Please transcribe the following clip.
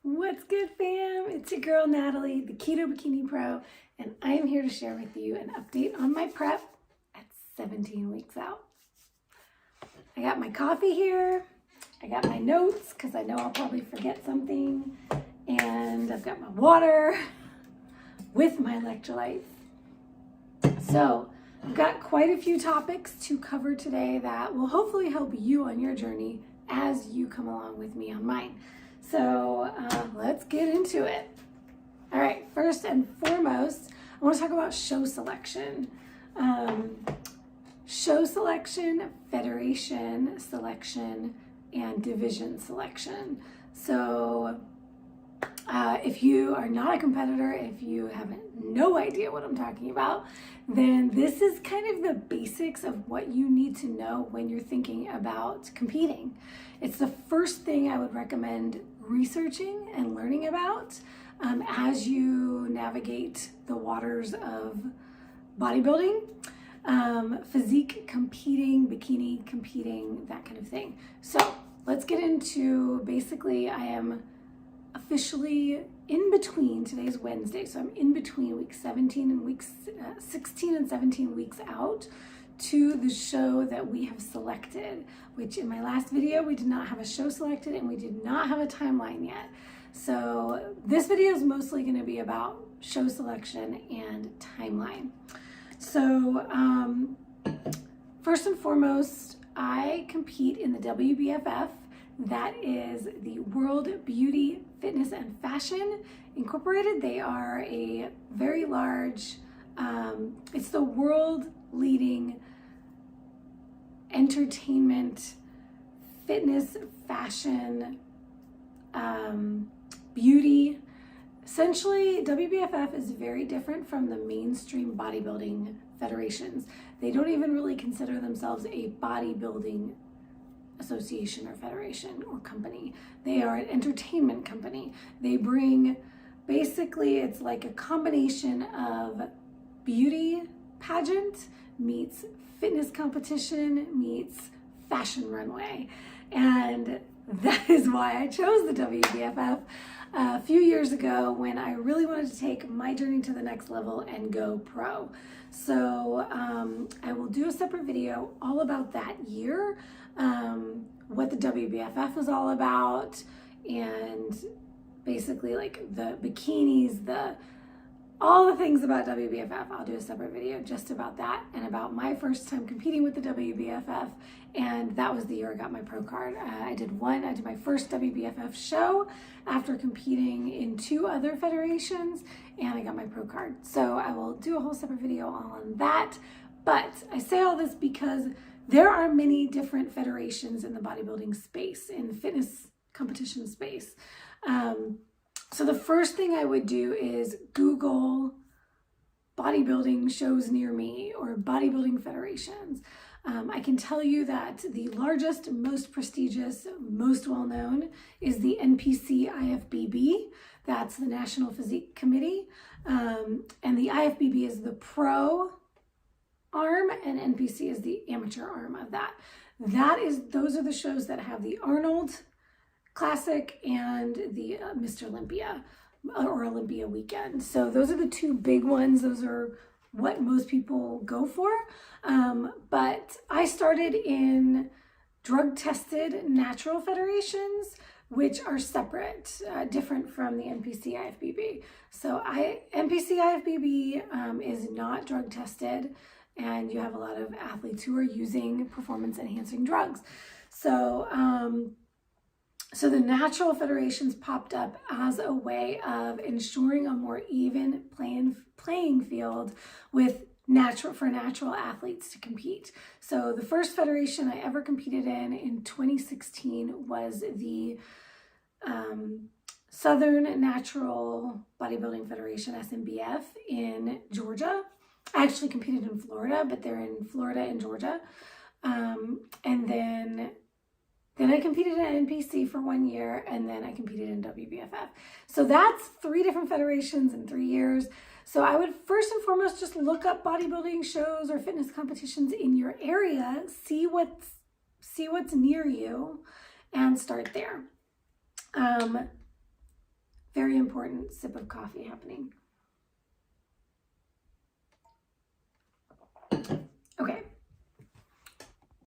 What's good, fam? It's your girl Natalie, the Keto Bikini Pro, and I'm here to share with you an update on my prep at 17 weeks out. I got my coffee here, I got my notes because I know I'll probably forget something, and I've got my water with my electrolytes. So I've got quite a few topics to cover today that will hopefully help you on your journey as you come along with me on mine. So let's get into it. All right, first and foremost, I want to talk about show selection. Show selection, federation selection, and division selection. So if you are not a competitor, if you have no idea what I'm talking about, then this is kind of the basics of what you need to know when you're thinking about competing. It's the first thing I would recommend researching and learning about as you navigate the waters of bodybuilding, physique competing, bikini competing, that kind of thing. So let's get into, basically I am officially in between, today's Wednesday, so I'm in between week 17 and weeks 16 and 17 weeks out to the show that we have selected, which in my last video, we did not have a show selected and we did not have a timeline yet. So this video is mostly gonna be about show selection and timeline. So first and foremost, I compete in the WBFF. That is the World Beauty, Fitness, and Fashion Incorporated. They are a very large, it's the world leading entertainment, fitness, fashion, beauty. Essentially, WBFF is very different from the mainstream bodybuilding federations. They don't even really consider themselves a bodybuilding association or federation or company. They are an entertainment company. They bring, basically it's like a combination of beauty pageant meets fitness competition meets fashion runway. And that is why I chose the WBFF a few years ago when I really wanted to take my journey to the next level and go pro. So I will do a separate video all about that year, what the WBFF is all about, and basically like the bikinis, all the things about WBFF. I'll do a separate video just about that and about my first time competing with the WBFF, and that was the year I got my pro card. I did my first WBFF show after competing in 2 other federations, and I got my pro card. So I will do a whole separate video on that, but I say all this because there are many different federations in the bodybuilding space, in the fitness competition space. So the first thing I would do is Google bodybuilding shows near me or bodybuilding federations. I can tell you that the largest, most prestigious, most well-known is the NPC IFBB. That's the National Physique Committee. And the IFBB is the pro arm and NPC is the amateur arm of that. Those are the shows that have the Arnold Classic and the Mr. Olympia or Olympia weekend. So those are the 2 big ones. Those are what most people go for. But I started in drug-tested natural federations, which are separate, different from the NPC IFBB. So NPC IFBB is not drug-tested, and you have a lot of athletes who are using performance-enhancing drugs. So so the natural federations popped up as a way of ensuring a more even playing field with for natural athletes to compete. So the first federation I ever competed in 2016 was the Southern Natural Bodybuilding Federation, SNBF, in Georgia. I actually competed in Florida, but they're in Florida and Georgia. And then I competed in NPC for 1 year, and then I competed in WBFF. So that's 3 different federations in 3 years. So I would first and foremost just look up bodybuilding shows or fitness competitions in your area, see what's near you, and start there. very important sip of coffee happening.